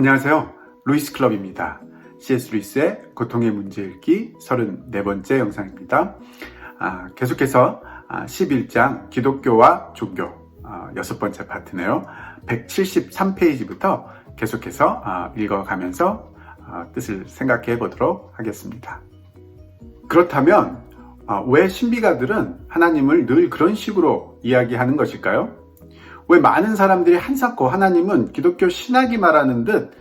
안녕하세요. 루이스 클럽입니다. C.S. 루이스의 고통의 문제 읽기 34번째 영상입니다. 계속해서 11장 기독교와 종교 6번째 파트네요. 173페이지부터 계속해서 읽어가면서 뜻을 생각해 보도록 하겠습니다. 그렇다면 왜 신비가들은 하나님을 늘 그런 식으로 이야기하는 것일까요? 왜 많은 사람들이 한사코 하나님은 기독교 신학이 말하는 듯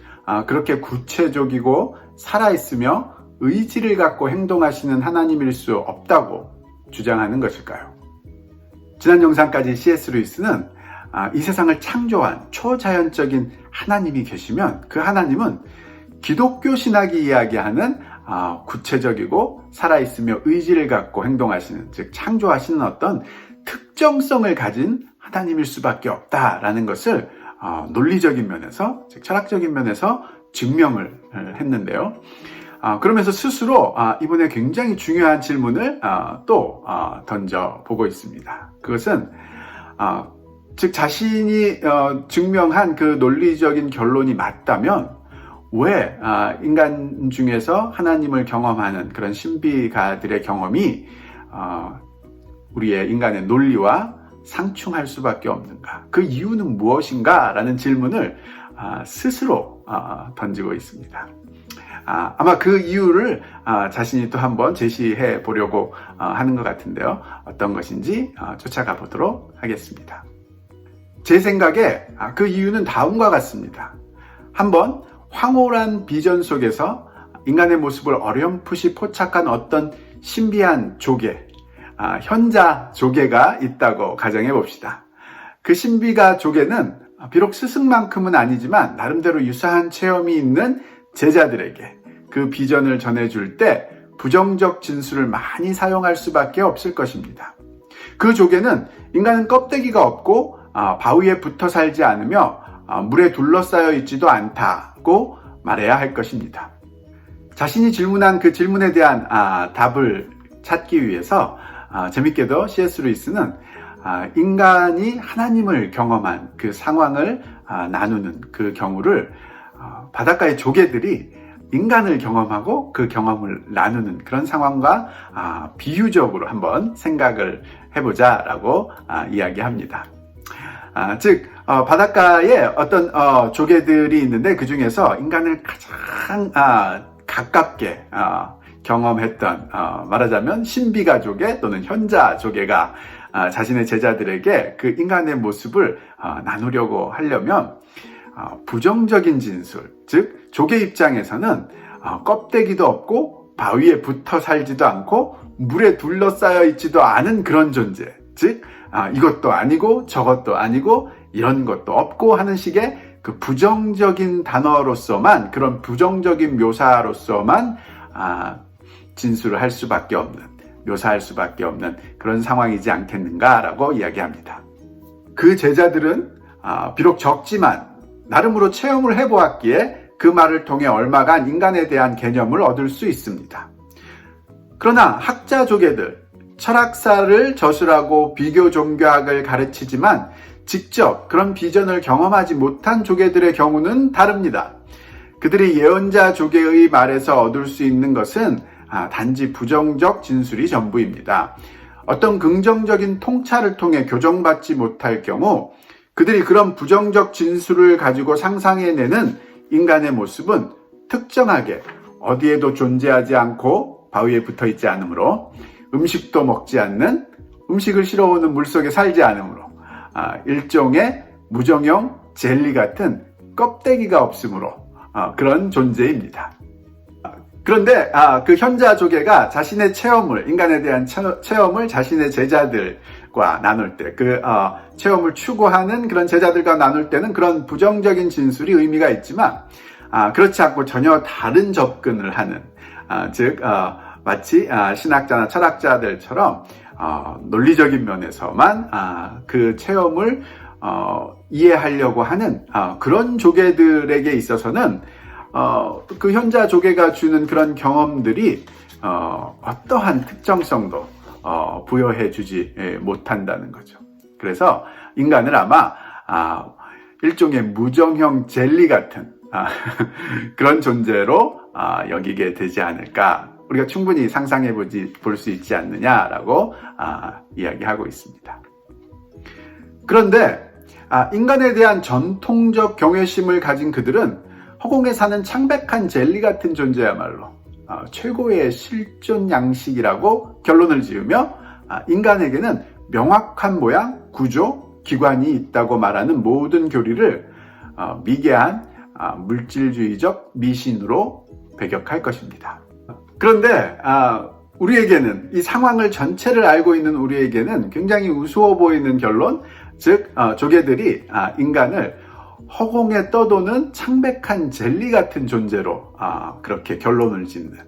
그렇게 구체적이고 살아있으며 의지를 갖고 행동하시는 하나님일 수 없다고 주장하는 것일까요? 지난 영상까지 C.S. 루이스는 이 세상을 창조한 초자연적인 하나님이 계시면 그 하나님은 기독교 신학이 이야기하는 구체적이고 살아있으며 의지를 갖고 행동하시는, 즉 창조하시는 어떤 특정성을 가진 하나님일 수밖에 없다라는 것을 논리적인 면에서, 즉 철학적인 면에서 증명을 했는데요. 그러면서 스스로 이번에 굉장히 중요한 질문을 또 던져보고 있습니다. 그것은 즉 자신이 증명한 그 논리적인 결론이 맞다면 왜 인간 중에서 하나님을 경험하는 그런 신비가들의 경험이 우리의 인간의 논리와 상충할 수밖에 없는가? 그 이유는 무엇인가? 라는 질문을 스스로 던지고 있습니다. 아마 그 이유를 자신이 또 한번 제시해 보려고 하는 것 같은데요. 어떤 것인지 쫓아가 보도록 하겠습니다. 제 생각에 그 이유는 다음과 같습니다. 한번 황홀한 비전 속에서 인간의 모습을 어렴풋이 포착한 어떤 신비한 조개, 현자 조개가 있다고 가정해 봅시다. 그 신비가 조개는 비록 스승만큼은 아니지만 나름대로 유사한 체험이 있는 제자들에게 그 비전을 전해줄 때 부정적 진술을 많이 사용할 수밖에 없을 것입니다. 그 조개는 인간은 껍데기가 없고 바위에 붙어 살지 않으며 물에 둘러싸여 있지도 않다고 말해야 할 것입니다. 자신이 질문한 그 질문에 대한 답을 찾기 위해서 재밌게도 C.S. 루이스는 인간이 하나님을 경험한 그 상황을 나누는 그 경우를 바닷가의 조개들이 인간을 경험하고 그 경험을 나누는 그런 상황과 비유적으로 한번 생각을 해보자 라고 이야기합니다. 즉 바닷가에 어떤 조개들이 있는데 그 중에서 인간을 가장 가깝게 경험했던 말하자면 신비가 조개 또는 현자 조개가 자신의 제자들에게 그 인간의 모습을 나누려고 하려면 부정적인 진술, 즉 조개 입장에서는 껍데기도 없고 바위에 붙어 살지도 않고 물에 둘러싸여 있지도 않은 그런 존재, 즉 이것도 아니고 저것도 아니고 이런 것도 없고 하는 식의 그 부정적인 단어로서만, 그런 부정적인 묘사로서만 진술을 할 수밖에 없는, 묘사할 수밖에 없는 그런 상황이지 않겠는가라고 이야기합니다. 그 제자들은 비록 적지만 나름으로 체험을 해보았기에 그 말을 통해 얼마간 인간에 대한 개념을 얻을 수 있습니다. 그러나 학자 조개들, 철학사를 저술하고 비교 종교학을 가르치지만 직접 그런 비전을 경험하지 못한 조개들의 경우는 다릅니다. 그들이 예언자 조개의 말에서 얻을 수 있는 것은 단지 부정적 진술이 전부입니다. 어떤 긍정적인 통찰을 통해 교정받지 못할 경우 그들이 그런 부정적 진술을 가지고 상상해내는 인간의 모습은 특정하게 어디에도 존재하지 않고 바위에 붙어 있지 않으므로, 음식도 먹지 않는, 음식을 싫어하는 물속에 살지 않으므로, 일종의 무정형 젤리 같은 껍데기가 없으므로 그런 존재입니다. 그런데 그 현자 조개가 자신의 체험을, 인간에 대한 체험을 자신의 제자들과 나눌 때, 그 체험을 추구하는 그런 제자들과 나눌 때는 그런 부정적인 진술이 의미가 있지만 그렇지 않고 전혀 다른 접근을 하는, 즉 마치 신학자나 철학자들처럼 논리적인 면에서만 그 체험을 이해하려고 하는 그런 조개들에게 있어서는 그 현자 조개가 주는 그런 경험들이 어떠한 특정성도 부여해 주지 못한다는 거죠. 그래서 인간을 아마 일종의 무정형 젤리 같은 그런 존재로 여기게 되지 않을까, 우리가 충분히 상상해 볼 수 있지 않느냐라고 이야기하고 있습니다. 그런데 인간에 대한 전통적 경외심을 가진 그들은 허공에 사는 창백한 젤리 같은 존재야말로 최고의 실존 양식이라고 결론을 지으며 인간에게는 명확한 모양, 구조, 기관이 있다고 말하는 모든 교리를 미개한 물질주의적 미신으로 배격할 것입니다. 그런데 우리에게는, 이 상황을 전체를 알고 있는 우리에게는 굉장히 우스워 보이는 결론, 즉 조개들이 인간을 허공에 떠도는 창백한 젤리 같은 존재로 그렇게 결론을 짓는,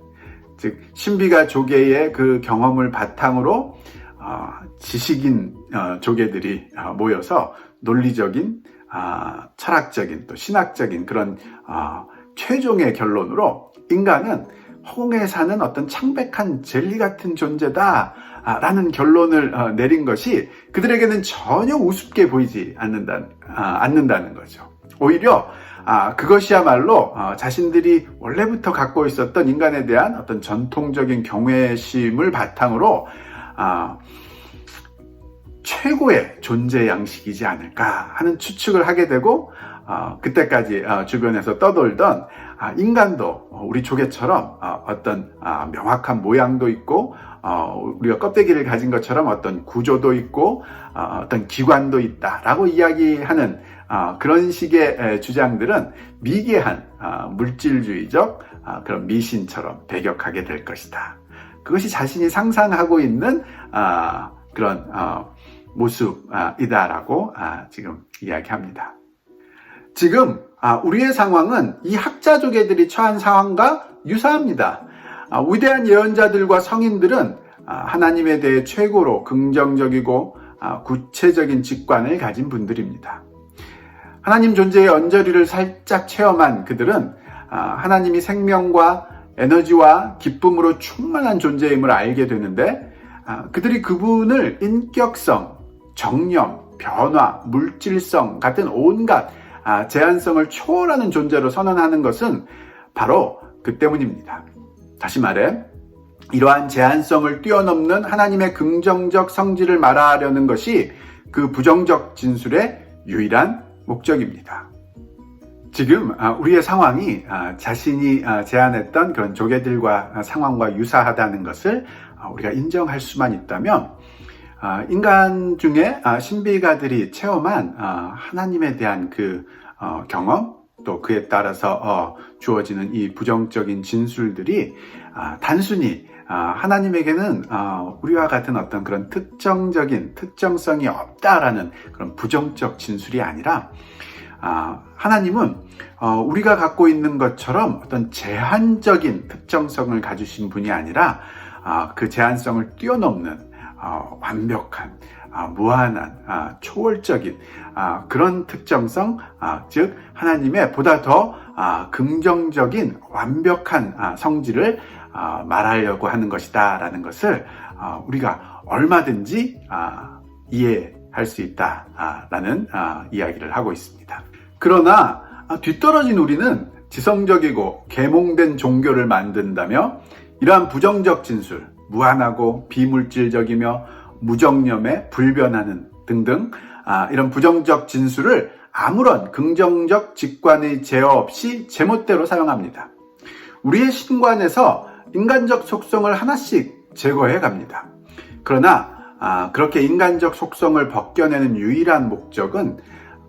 즉 신비가 조개의 그 경험을 바탕으로 지식인 조개들이 모여서 논리적인, 철학적인, 또 신학적인 그런 최종의 결론으로 인간은 허공에 사는 어떤 창백한 젤리 같은 존재다 라는 결론을 내린 것이 그들에게는 전혀 우습게 보이지 않는다는 거죠. 오히려 그것이야말로 자신들이 원래부터 갖고 있었던 인간에 대한 어떤 전통적인 경외심을 바탕으로 최고의 존재 양식이지 않을까 하는 추측을 하게 되고, 그때까지 주변에서 떠돌던 인간도 우리 조개처럼 어떤 명확한 모양도 있고, 우리가 껍데기를 가진 것처럼 어떤 구조도 있고, 어떤 기관도 있다라고 이야기하는 그런 식의 주장들은 미개한 물질주의적 그런 미신처럼 배격하게 될 것이다. 그것이 자신이 상상하고 있는 그런 모습이다라고 지금 이야기합니다. 지금 우리의 상황은 이 학자 조개들이 처한 상황과 유사합니다. 위대한 예언자들과 성인들은 하나님에 대해 최고로 긍정적이고 구체적인 직관을 가진 분들입니다. 하나님 존재의 언저리를 살짝 체험한 그들은 하나님이 생명과 에너지와 기쁨으로 충만한 존재임을 알게 되는데, 그들이 그분을 인격성, 정념, 변화, 물질성 같은 온갖 제한성을 초월하는 존재로 선언하는 것은 바로 그 때문입니다. 다시 말해, 이러한 제한성을 뛰어넘는 하나님의 긍정적 성질을 말하려는 것이 그 부정적 진술의 유일한 목적입니다. 지금 우리의 상황이 자신이 제안했던 그런 조개들과 상황과 유사하다는 것을 우리가 인정할 수만 있다면, 인간 중에 신비가들이 체험한 하나님에 대한 그 경험, 또 그에 따라서 주어지는 이 부정적인 진술들이 단순히 하나님에게는 우리와 같은 어떤 그런 특정성이 없다라는 그런 부정적 진술이 아니라, 하나님은 우리가 갖고 있는 것처럼 어떤 제한적인 특정성을 가지신 분이 아니라 그 제한성을 뛰어넘는 완벽한, 무한한, 초월적인 그런 특정성, 즉 하나님의 보다 더 긍정적인 완벽한 성질을 말하려고 하는 것이다 라는 것을 우리가 얼마든지 이해할 수 있다 라는 이야기를 하고 있습니다. 그러나 뒤떨어진 우리는 지성적이고 계몽된 종교를 만든다며 이러한 부정적 진술, 무한하고 비물질적이며 무정념에 불변하는 등등 이런 부정적 진술을 아무런 긍정적 직관의 제어 없이 제멋대로 사용합니다. 우리의 신관에서 인간적 속성을 하나씩 제거해 갑니다. 그러나 그렇게 인간적 속성을 벗겨내는 유일한 목적은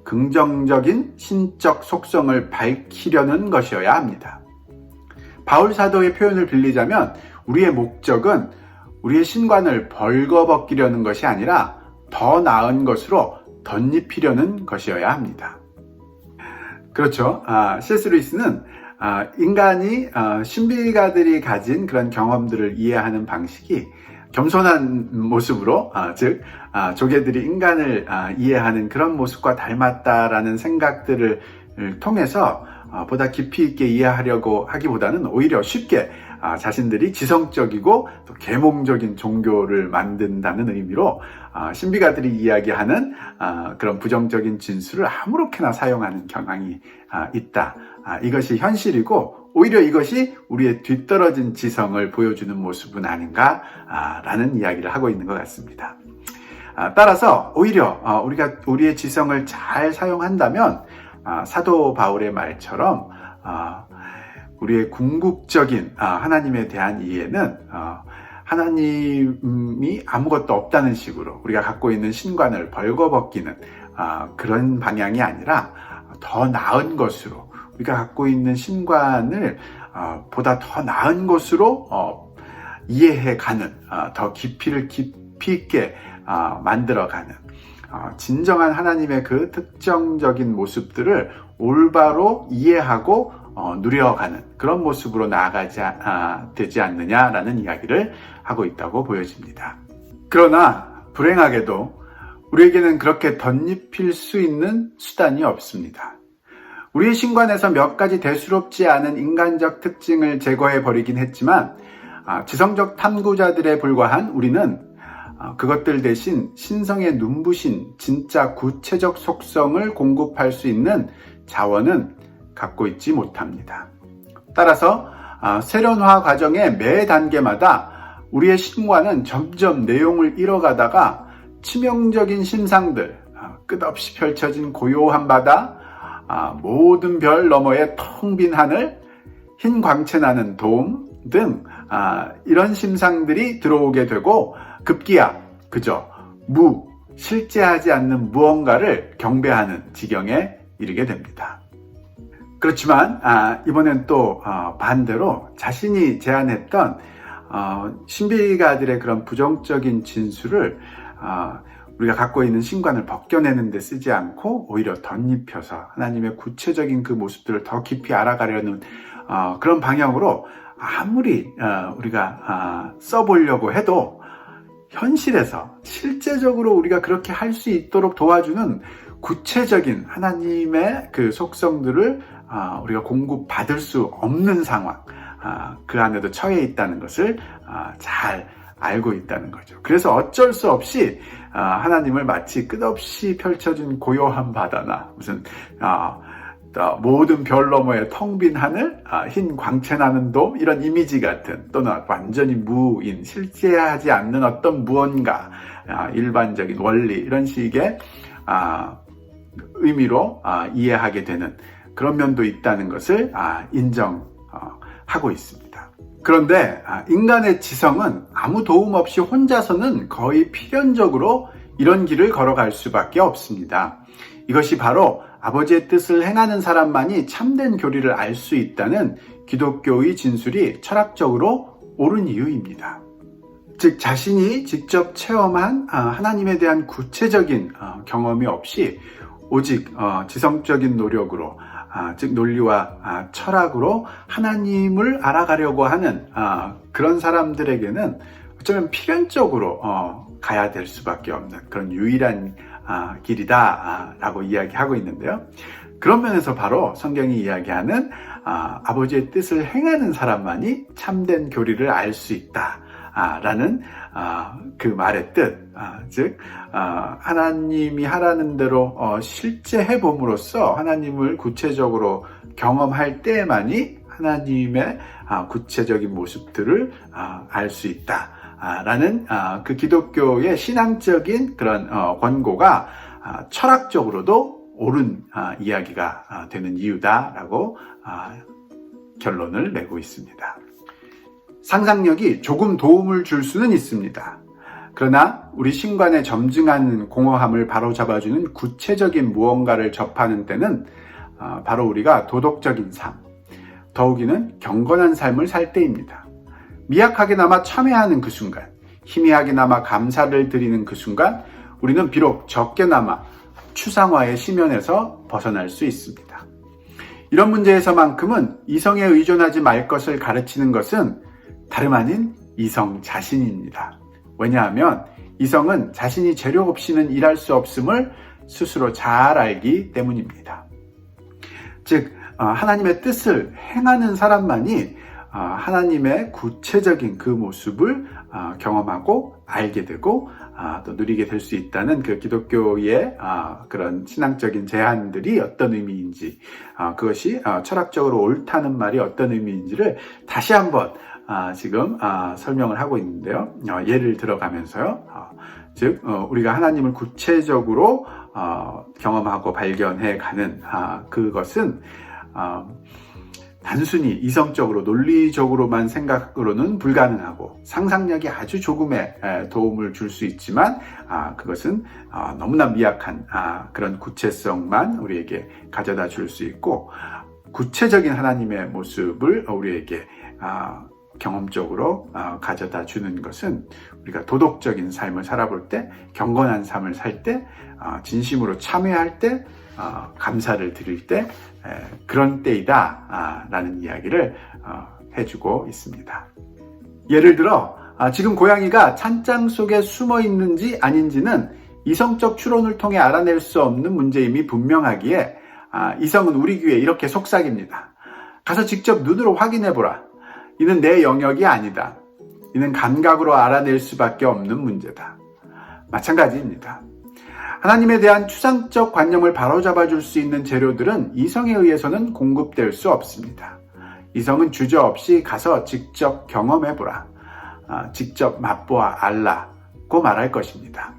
긍정적인 신적 속성을 밝히려는 것이어야 합니다. 바울 사도의 표현을 빌리자면 우리의 목적은 우리의 신관을 벌거벗기려는 것이 아니라 더 나은 것으로 덧입히려는 것이어야 합니다. 그렇죠. C.S. 루이스는 인간이 신비가들이 가진 그런 경험들을 이해하는 방식이 겸손한 모습으로, 즉 조개들이 인간을 이해하는 그런 모습과 닮았다라는 생각들을 통해서 보다 깊이 있게 이해하려고 하기보다는 오히려 쉽게 자신들이 지성적이고 또 계몽적인 종교를 만든다는 의미로 신비가들이 이야기하는 그런 부정적인 진술을 아무렇게나 사용하는 경향이 있다. 이것이 현실이고 오히려 이것이 우리의 뒤떨어진 지성을 보여주는 모습은 아닌가라는 이야기를 하고 있는 것 같습니다. 따라서 오히려 우리가 우리의 지성을 잘 사용한다면 사도 바울의 말처럼 우리의 궁극적인 하나님에 대한 이해는 하나님이 아무것도 없다는 식으로 우리가 갖고 있는 신관을 벌거벗기는 그런 방향이 아니라 더 나은 것으로 우리가 갖고 있는 신관을 보다 더 나은 것으로 이해해가는 더 깊이를 깊이 있게 만들어가는 진정한 하나님의 그 특정적인 모습들을 올바로 이해하고 누려가는 그런 모습으로 나아가지 되지 않느냐라는 이야기를 하고 있다고 보여집니다. 그러나 불행하게도 우리에게는 그렇게 덧입힐 수 있는 수단이 없습니다. 우리의 신관에서 몇 가지 대수롭지 않은 인간적 특징을 제거해 버리긴 했지만 지성적 탐구자들에 불과한 우리는 그것들 대신 신성의 눈부신 진짜 구체적 속성을 공급할 수 있는 자원은 갖고 있지 못합니다. 따라서 세련화 과정의 매 단계마다 우리의 신관은 점점 내용을 잃어가다가 치명적인 심상들, 끝없이 펼쳐진 고요한 바다, 모든 별 너머의 텅 빈 하늘, 흰 광채 나는 돔 등 이런 심상들이 들어오게 되고 급기야 그저 실제하지 않는 무언가를 경배하는 지경에 이르게 됩니다. 그렇지만 이번엔 또 반대로 자신이 제안했던 신비가들의 그런 부정적인 진술을 우리가 갖고 있는 신관을 벗겨내는 데 쓰지 않고 오히려 덧입혀서 하나님의 구체적인 그 모습들을 더 깊이 알아가려는 그런 방향으로 아무리 우리가 써보려고 해도 현실에서 실제적으로 우리가 그렇게 할 수 있도록 도와주는 구체적인 하나님의 그 속성들을 우리가 공급받을 수 없는 상황, 그 안에도 처해 있다는 것을 잘 알고 있다는 거죠. 그래서 어쩔 수 없이 하나님을 마치 끝없이 펼쳐진 고요한 바다나 무슨 모든 별 너머의 텅 빈 하늘, 흰 광채 나는 돔 이런 이미지 같은 또는 완전히 무인, 실제하지 않는 어떤 무언가, 일반적인 원리 이런 식의 의미로 이해하게 되는 그런 면도 있다는 것을 인정하고 있습니다. 그런데 인간의 지성은 아무 도움 없이 혼자서는 거의 필연적으로 이런 길을 걸어갈 수밖에 없습니다. 이것이 바로 아버지의 뜻을 행하는 사람만이 참된 교리를 알 수 있다는 기독교의 진술이 철학적으로 옳은 이유입니다. 즉 자신이 직접 체험한 하나님에 대한 구체적인 경험이 없이 오직 지성적인 노력으로 즉 논리와 철학으로 하나님을 알아가려고 하는 그런 사람들에게는 어쩌면 필연적으로 가야 될 수밖에 없는 그런 유일한 길이다 라고 이야기하고 있는데요. 그런 면에서 바로 성경이 이야기하는 아버지의 뜻을 행하는 사람만이 참된 교리를 알 수 있다 라는 그 말의 뜻, 즉 하나님이 하라는 대로 실제 해봄으로써 하나님을 구체적으로 경험할 때만이 하나님의 구체적인 모습들을 알 수 있다 라는 그 기독교의 신앙적인 그런 권고가 철학적으로도 옳은 이야기가 되는 이유다라고 결론을 내고 있습니다. 상상력이 조금 도움을 줄 수는 있습니다. 그러나 우리 신관의 점증하는 공허함을 바로잡아주는 구체적인 무언가를 접하는 때는 바로 우리가 도덕적인 삶, 더욱이는 경건한 삶을 살 때입니다. 미약하게나마 참회하는 그 순간, 희미하게나마 감사를 드리는 그 순간 우리는 비록 적게나마 추상화의 심연에서 벗어날 수 있습니다. 이런 문제에서만큼은 이성에 의존하지 말 것을 가르치는 것은 다름 아닌 이성 자신입니다. 왜냐하면 이성은 자신이 재료 없이는 일할 수 없음을 스스로 잘 알기 때문입니다. 즉 하나님의 뜻을 행하는 사람만이 하나님의 구체적인 그 모습을 경험하고 알게 되고 또 누리게 될 수 있다는 그 기독교의 그런 신앙적인 제안들이 어떤 의미인지, 그것이 철학적으로 옳다는 말이 어떤 의미인지를 다시 한번 지금 설명을 하고 있는데요. 예를 들어가면서요. 즉 우리가 하나님을 구체적으로 경험하고 발견해 가는 그것은 단순히 이성적으로 논리적으로만 생각으로는 불가능하고 상상력이 아주 조금의 도움을 줄 수 있지만 그것은 너무나 미약한 그런 구체성만 우리에게 가져다 줄 수 있고, 구체적인 하나님의 모습을 우리에게 경험적으로 가져다 주는 것은 우리가 도덕적인 삶을 살아볼 때, 경건한 삶을 살 때, 진심으로 참회할 때, 감사를 드릴 때, 그런 때이다 라는 이야기를 해주고 있습니다. 예를 들어 지금 고양이가 찬장 속에 숨어 있는지 아닌지는 이성적 추론을 통해 알아낼 수 없는 문제임이 분명하기에 이성은 우리 귀에 이렇게 속삭입니다. 가서 직접 눈으로 확인해보라. 이는 내 영역이 아니다. 이는 감각으로 알아낼 수밖에 없는 문제다. 마찬가지입니다. 하나님에 대한 추상적 관념을 바로잡아 줄 수 있는 재료들은 이성에 의해서는 공급될 수 없습니다. 이성은 주저없이 가서 직접 경험해보라. 직접 맛보아 알라고 말할 것입니다.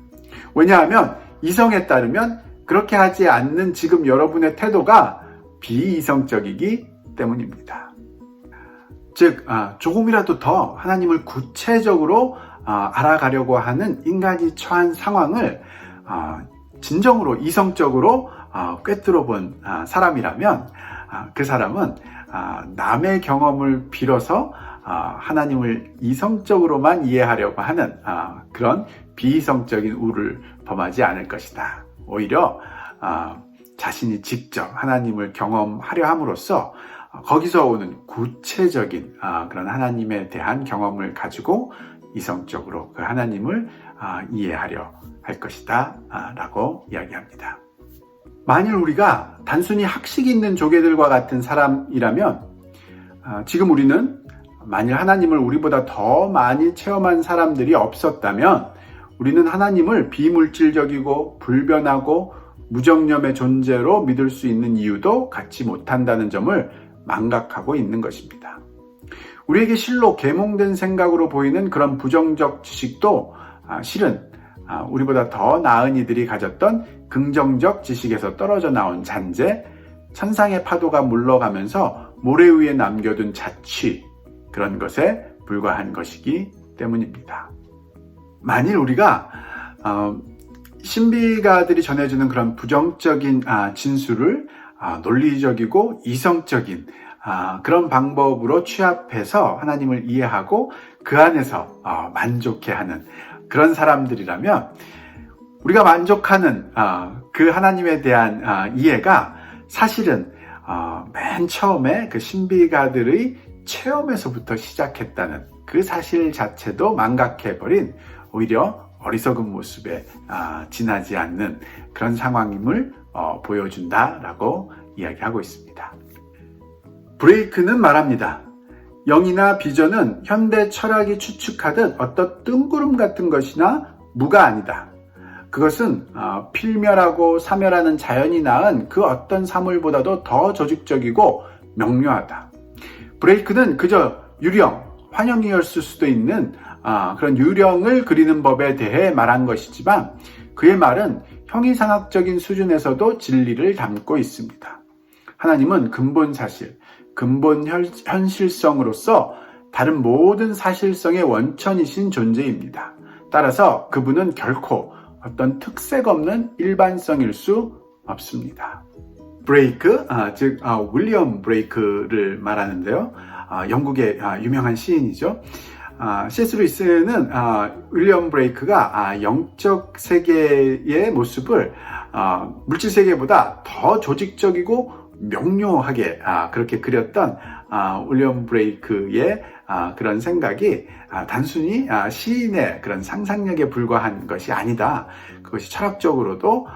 왜냐하면 이성에 따르면 그렇게 하지 않는 지금 여러분의 태도가 비이성적이기 때문입니다. 즉 조금이라도 더 하나님을 구체적으로 알아가려고 하는 인간이 처한 상황을 진정으로 이성적으로 꿰뚫어 본 사람이라면 그 사람은 남의 경험을 빌어서 하나님을 이성적으로만 이해하려고 하는 그런 비이성적인 우를 범하지 않을 것이다. 오히려 자신이 직접 하나님을 경험하려 함으로써 거기서 오는 구체적인 그런 하나님에 대한 경험을 가지고 이성적으로 그 하나님을 이해하려 할 것이다 라고 이야기합니다. 만일 우리가 단순히 학식이 있는 조개들과 같은 사람이라면 지금 우리는 만일 하나님을 우리보다 더 많이 체험한 사람들이 없었다면 우리는 하나님을 비물질적이고 불변하고 무정념의 존재로 믿을 수 있는 이유도 갖지 못한다는 점을 망각하고 있는 것입니다. 우리에게 실로 계몽된 생각으로 보이는 그런 부정적 지식도 실은 우리보다 더 나은 이들이 가졌던 긍정적 지식에서 떨어져 나온 잔재, 천상의 파도가 물러가면서 모래 위에 남겨둔 자취, 그런 것에 불과한 것이기 때문입니다. 만일 우리가 신비가들이 전해주는 그런 부정적인 진술을 논리적이고 이성적인 그런 방법으로 취합해서 하나님을 이해하고 그 안에서 만족해하는 그런 사람들이라면 우리가 만족하는 그 하나님에 대한 이해가 사실은 맨 처음에 그 신비가들의 체험에서부터 시작했다는 그 사실 자체도 망각해버린 오히려 어리석은 모습에 지나지 않는 그런 상황임을 보여준다라고 이야기하고 있습니다. 브레이크는 말합니다. 영이나 비전은 현대 철학이 추측하듯 어떤 뜬구름 같은 것이나 무가 아니다. 그것은 필멸하고 사멸하는 자연이 낳은 그 어떤 사물보다도 더 조직적이고 명료하다. 브레이크는 그저 유령, 환영이었을 수도 있는 그런 유령을 그리는 법에 대해 말한 것이지만 그의 말은 형이상학적인 수준에서도 진리를 담고 있습니다. 하나님은 근본 사실, 근본 현실성으로서 다른 모든 사실성의 원천이신 존재입니다. 따라서 그분은 결코 어떤 특색 없는 일반성일 수 없습니다. 브레이크, 즉 윌리엄 브레이크를 말하는데요. 영국의 유명한 시인이죠. C.S. 루이스는 윌리엄 브레이크가 영적 세계의 모습을 물질 세계보다 더 조직적이고 명료하게 그렇게 그렸던 윌리엄 브레이크의 그런 생각이 단순히 시인의 그런 상상력에 불과한 것이 아니다. 그것이 철학적으로도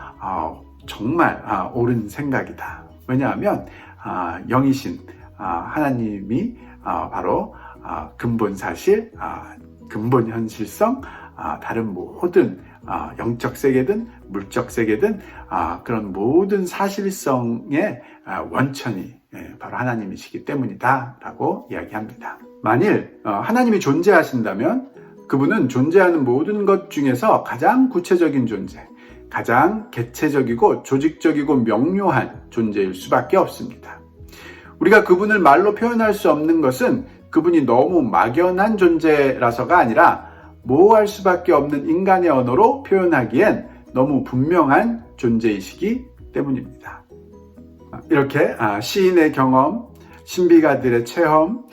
정말 옳은 생각이다. 왜냐하면 영이신 하나님이 바로 근본 사실, 근본 현실성, 다른 모든 영적 세계든 물적 세계든 그런 모든 사실성의 원천이 바로 하나님이시기 때문이다 라고 이야기합니다. 만일 하나님이 존재하신다면 그분은 존재하는 모든 것 중에서 가장 구체적인 존재, 가장 개체적이고 조직적이고 명료한 존재일 수밖에 없습니다. 우리가 그분을 말로 표현할 수 없는 것은 그분이 너무 막연한 존재라서가 아니라 모호할 수밖에 없는 인간의 언어로 표현하기엔 너무 분명한 존재이시기 때문입니다. 이렇게 시인의 경험, 신비가들의 체험,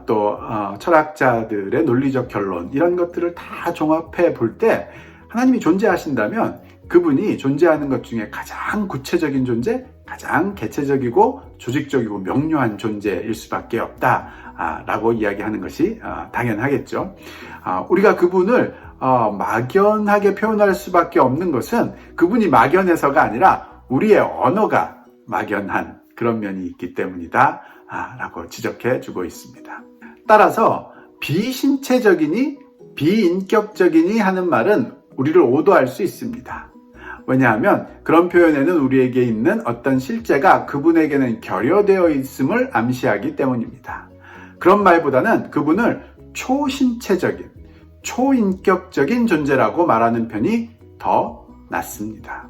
또 철학자들의 논리적 결론, 이런 것들을 다 종합해 볼 때 하나님이 존재하신다면 그분이 존재하는 것 중에 가장 구체적인 존재, 가장 개체적이고 조직적이고 명료한 존재일 수밖에 없다라고 이야기하는 것이 당연하겠죠. 우리가 그분을 막연하게 표현할 수밖에 없는 것은 그분이 막연해서가 아니라 우리의 언어가 막연한 그런 면이 있기 때문이다 라고 지적해 주고 있습니다. 따라서 비신체적이니 비인격적이니 하는 말은 우리를 오도할 수 있습니다. 왜냐하면 그런 표현에는 우리에게 있는 어떤 실제가 그분에게는 결여되어 있음을 암시하기 때문입니다. 그런 말보다는 그분을 초신체적인, 초인격적인 존재라고 말하는 편이 더 낫습니다.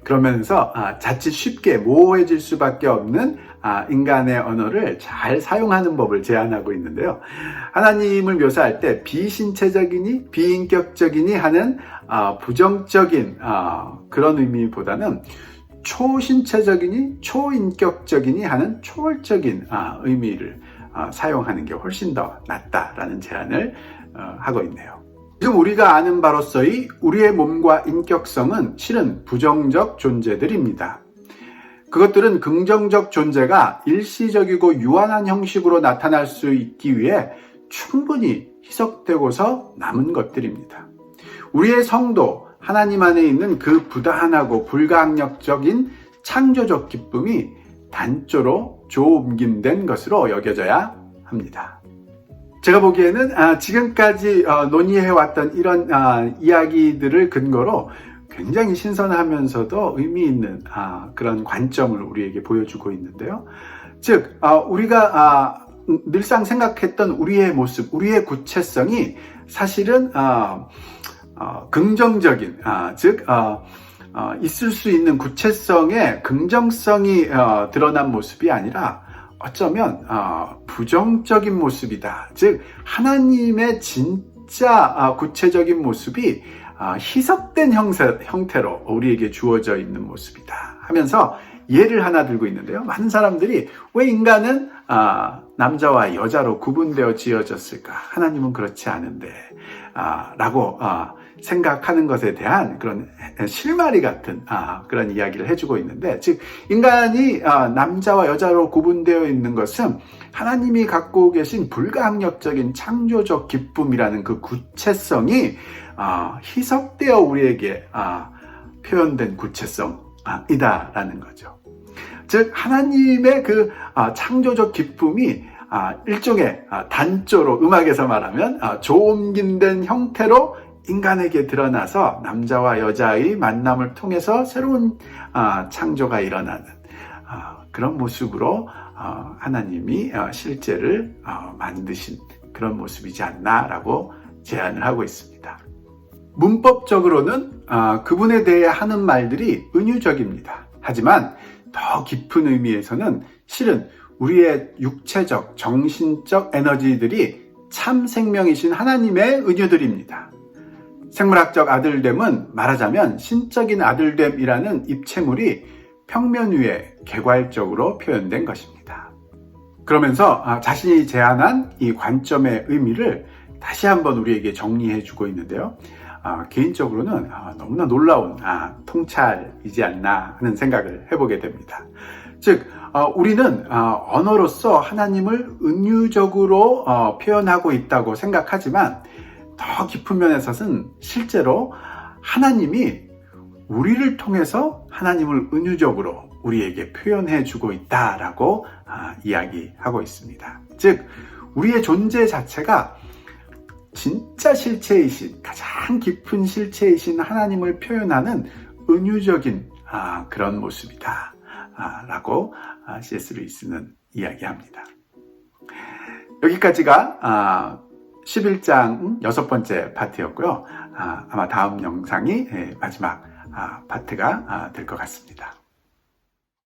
그러면서 자칫 쉽게 모호해질 수밖에 없는 인간의 언어를 잘 사용하는 법을 제안하고 있는데요. 하나님을 묘사할 때 비신체적이니 비인격적이니 하는 부정적인 그런 의미보다는 초신체적이니 초인격적이니 하는 초월적인 의미를 사용하는 게 훨씬 더 낫다라는 제안을 하고 있네요. 지금 우리가 아는 바로서의 우리의 몸과 인격성은 실은 부정적 존재들입니다. 그것들은 긍정적 존재가 일시적이고 유한한 형식으로 나타날 수 있기 위해 충분히 희석되고서 남은 것들입니다. 우리의 성도, 하나님 안에 있는 그 부단하고 불가항력적인 창조적 기쁨이 단조로 조옮김된 것으로 여겨져야 합니다. 제가 보기에는 지금까지 논의해왔던 이런 이야기들을 근거로 굉장히 신선하면서도 의미 있는 그런 관점을 우리에게 보여주고 있는데요. 즉 우리가 늘상 생각했던 우리의 모습, 우리의 구체성이 사실은 긍정적인, 즉 있을 수 있는 구체성의 긍정성이 드러난 모습이 아니라 어쩌면 부정적인 모습이다. 즉 하나님의 진짜 구체적인 모습이 희석된 형태로 우리에게 주어져 있는 모습이다 하면서 예를 하나 들고 있는데요. 많은 사람들이 왜 인간은 남자와 여자로 구분되어 지어졌을까? 하나님은 그렇지 않은데 라고 생각하는 것에 대한 그런 실마리 같은 그런 이야기를 해주고 있는데, 즉 인간이 남자와 여자로 구분되어 있는 것은 하나님이 갖고 계신 불가항력적인 창조적 기쁨이라는 그 구체성이 희석되어 우리에게 표현된 구체성이다라는 거죠. 즉 하나님의 그 창조적 기쁨이 일종의 단조로, 음악에서 말하면 조옮김된 형태로 인간에게 드러나서 남자와 여자의 만남을 통해서 새로운 창조가 일어나는 그런 모습으로 하나님이 실제를 만드신 그런 모습이지 않나라고 제안을 하고 있습니다. 문법적으로는 그분에 대해 하는 말들이 은유적입니다. 하지만 더 깊은 의미에서는 실은 우리의 육체적, 정신적 에너지들이 참 생명이신 하나님의 은유들입니다. 생물학적 아들됨은 말하자면 신적인 아들됨이라는 입체물이 평면 위에 개괄적으로 표현된 것입니다. 그러면서 자신이 제안한 이 관점의 의미를 다시 한번 우리에게 정리해 주고 있는데요. 개인적으로는 너무나 놀라운 통찰이지 않나 하는 생각을 해보게 됩니다. 즉 우리는 언어로서 하나님을 은유적으로 표현하고 있다고 생각하지만 더 깊은 면에서는 실제로 하나님이 우리를 통해서 하나님을 은유적으로 우리에게 표현해 주고 있다라고 이야기하고 있습니다. 즉 우리의 존재 자체가 진짜 실체이신, 가장 깊은 실체이신 하나님을 표현하는 은유적인 그런 모습이다 라고 C.S. 루이스는 이야기합니다. 여기까지가 11장 6번째 파트였고요. 아마 다음 영상이 마지막 파트가 될 것 같습니다.